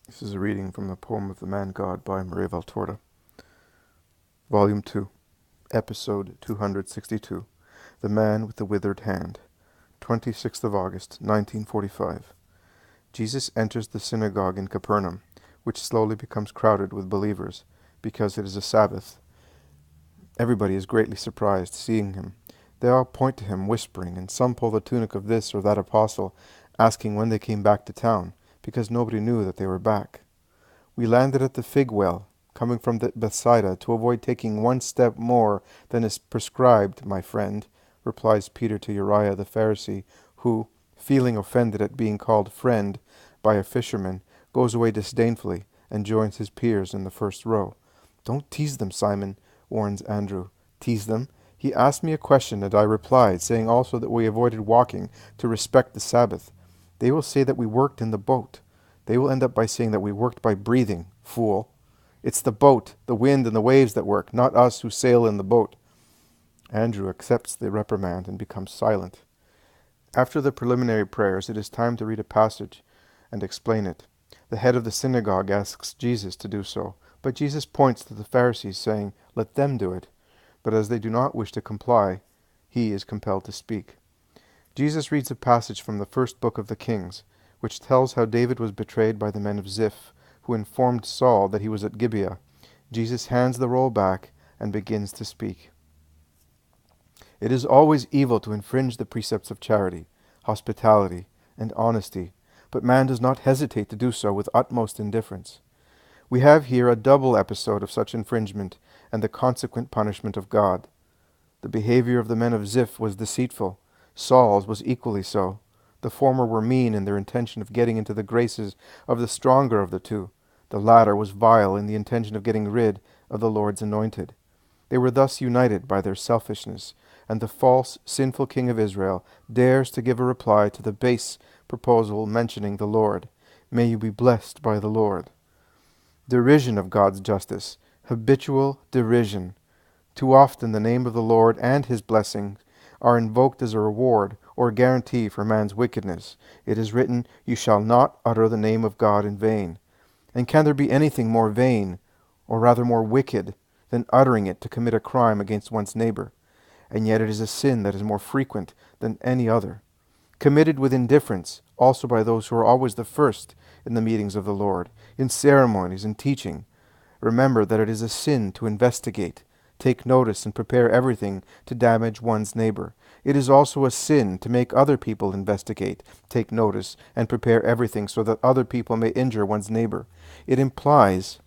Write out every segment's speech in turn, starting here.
This is a reading from the poem of the Man God by Maria Valtorta, Volume 2, Episode 262, The Man with the Withered Hand, 26th of August, 1945. Jesus enters the synagogue in Capernaum, which slowly becomes crowded with believers, because it is a Sabbath. Everybody is greatly surprised, seeing him. They all point to him, whispering, and some pull the tunic of this or that apostle, asking when they came back to town, because nobody knew that they were back. We landed at the fig well, coming from Bethsaida, to avoid taking one step more than is prescribed, my friend, replies Peter to Uriah the Pharisee, who, feeling offended at being called friend by a fisherman, goes away disdainfully and joins his peers in the first row. Don't tease them, Simon, warns Andrew. Tease them? He asked me a question, and I replied, saying also that we avoided walking to respect the Sabbath. They will say that we worked in the boat. They will end up by saying that we worked by breathing, fool. It's the boat, the wind, and the waves that work, not us who sail in the boat. Andrew accepts the reprimand and becomes silent. After the preliminary prayers, it is time to read a passage and explain it. The head of the synagogue asks Jesus to do so, but Jesus points to the Pharisees, saying, "Let them do it." But as they do not wish to comply, he is compelled to speak. Jesus reads a passage from the first book of the Kings, which tells how David was betrayed by the men of Ziph, who informed Saul that he was at Gibeah. Jesus hands the roll back and begins to speak. It is always evil to infringe the precepts of charity, hospitality, and honesty, but man does not hesitate to do so with utmost indifference. We have here a double episode of such infringement and the consequent punishment of God. The behavior of the men of Ziph was deceitful. Saul's was equally so. The former were mean in their intention of getting into the graces of the stronger of the two. The latter was vile in the intention of getting rid of the Lord's anointed. They were thus united by their selfishness, and the false, sinful king of Israel dares to give a reply to the base proposal mentioning the Lord. May you be blessed by the Lord. Derision of God's justice, habitual derision. Too often the name of the Lord and his blessings are invoked as a reward or guarantee for man's wickedness. It is written, "You shall not utter the name of God in vain." And can there be anything more vain, or rather more wicked, than uttering it to commit a crime against one's neighbor? And yet it is a sin that is more frequent than any other, committed with indifference, also by those who are always the first in the meetings of the Lord, in ceremonies and teaching. Remember that it is a sin to investigate, take notice, and prepare everything to damage one's neighbor. It is also a sin to make other people investigate, take notice, and prepare everything so that other people may injure one's neighbor. It implies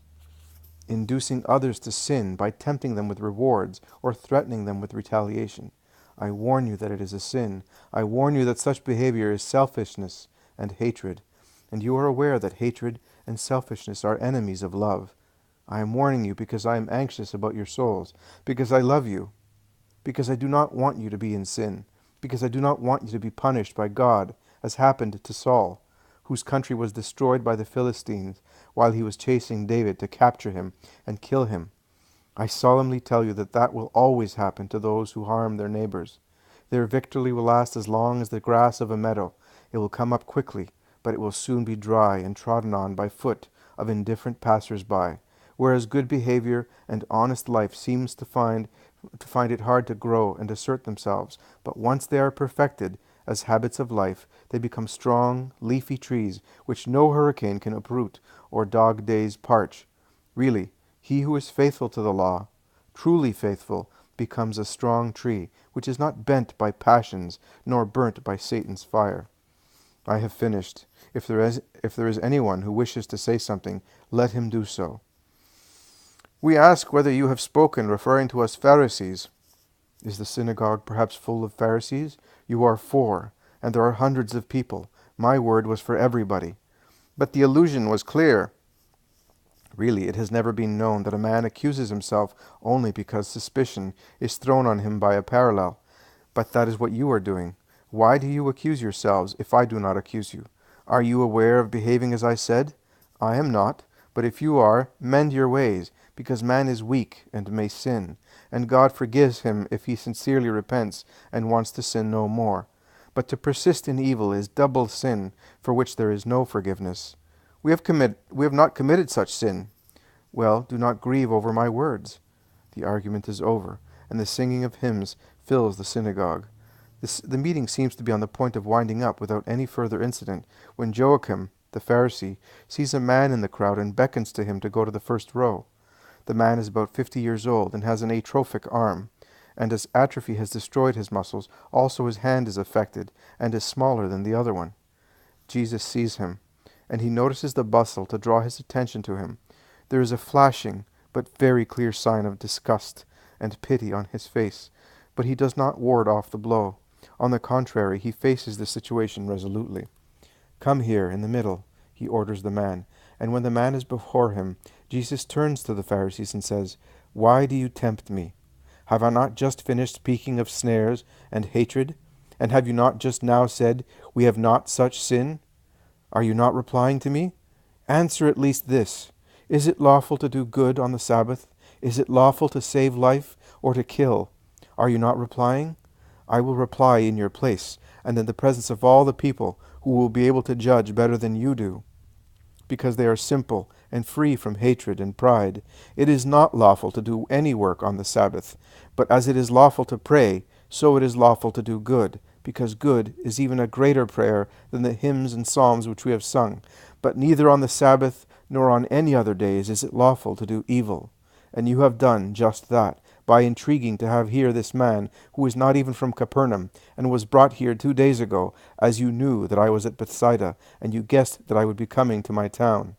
inducing others to sin by tempting them with rewards or threatening them with retaliation. I warn you that it is a sin. I warn you that such behavior is selfishness and hatred. And you are aware that hatred and selfishness are enemies of love. I am warning you because I am anxious about your souls, because I love you, because I do not want you to be in sin, because I do not want you to be punished by God, as happened to Saul, whose country was destroyed by the Philistines while he was chasing David to capture him and kill him. I solemnly tell you that that will always happen to those who harm their neighbors. Their victory will last as long as the grass of a meadow. It will come up quickly, but it will soon be dry and trodden on by foot of indifferent passers-by, whereas good behavior and honest life seems to find it hard to grow and assert themselves, but once they are perfected as habits of life, they become strong, leafy trees which no hurricane can uproot or dog days parch. Really, he who is faithful to the law, truly faithful, becomes a strong tree, which is not bent by passions, nor burnt by Satan's fire. I have finished. If there is anyone who wishes to say something, let him do so. We ask whether you have spoken, referring to us Pharisees. Is the synagogue perhaps full of Pharisees? You are 4, and there are hundreds of people. My word was for everybody. But the allusion was clear. Really, it has never been known that a man accuses himself only because suspicion is thrown on him by a parallel. But that is what you are doing. Why do you accuse yourselves if I do not accuse you? Are you aware of behaving as I said? I am not. But if you are, mend your ways, because man is weak and may sin, and God forgives him if he sincerely repents and wants to sin no more. But to persist in evil is double sin, for which there is no forgiveness. We have not committed such sin." "Well, do not grieve over my words." The argument is over, and the singing of hymns fills the synagogue. The meeting seems to be on the point of winding up without any further incident, when Joachim, the Pharisee, sees a man in the crowd and beckons to him to go to the first row. The man is about 50 years old and has an atrophic arm, and as atrophy has destroyed his muscles, also his hand is affected and is smaller than the other one. Jesus sees him, and he notices the bustle to draw his attention to him. There is a flashing but very clear sign of disgust and pity on his face, but he does not ward off the blow. On the contrary, he faces the situation resolutely. "Come here, in the middle," he orders the man, and when the man is before him, Jesus turns to the Pharisees and says, "Why do you tempt me? Have I not just finished speaking of snares and hatred? And have you not just now said, 'We have not such sin'? Are you not replying to me? Answer at least this. Is it lawful to do good on the Sabbath? Is it lawful to save life or to kill? Are you not replying? I will reply in your place, and in the presence of all the people, who will be able to judge better than you do, because they are simple and free from hatred and pride. It is not lawful to do any work on the Sabbath, but as it is lawful to pray, so it is lawful to do good, because good is even a greater prayer than the hymns and psalms which we have sung. But neither on the Sabbath nor on any other days is it lawful to do evil. And you have done just that, by intriguing to have here this man, who is not even from Capernaum, and was brought here 2 days ago, as you knew that I was at Bethsaida, and you guessed that I would be coming to my town.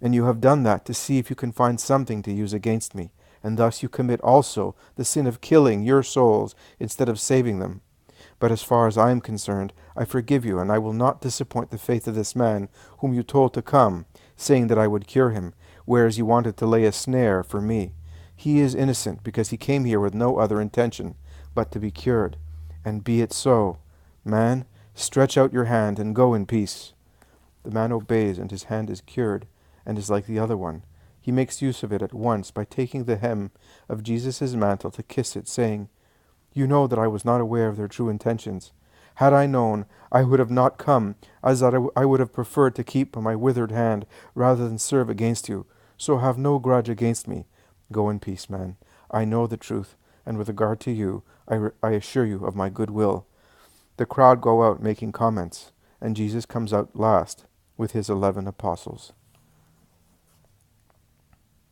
And you have done that to see if you can find something to use against me, and thus you commit also the sin of killing your souls instead of saving them. But as far as I am concerned, I forgive you, and I will not disappoint the faith of this man, whom you told to come, saying that I would cure him, whereas you wanted to lay a snare for me. He is innocent, because he came here with no other intention, but to be cured. And be it so. Man, stretch out your hand and go in peace." The man obeys, and his hand is cured, and is like the other one. He makes use of it at once by taking the hem of Jesus' mantle to kiss it, saying, "You know that I was not aware of their true intentions. Had I known, I would have not come, as that I would have preferred to keep my withered hand rather than serve against you. So have no grudge against me. Go in peace, man. I know the truth, and with regard to you, I assure you of my good will." The crowd go out making comments, and Jesus comes out last with his 11 apostles.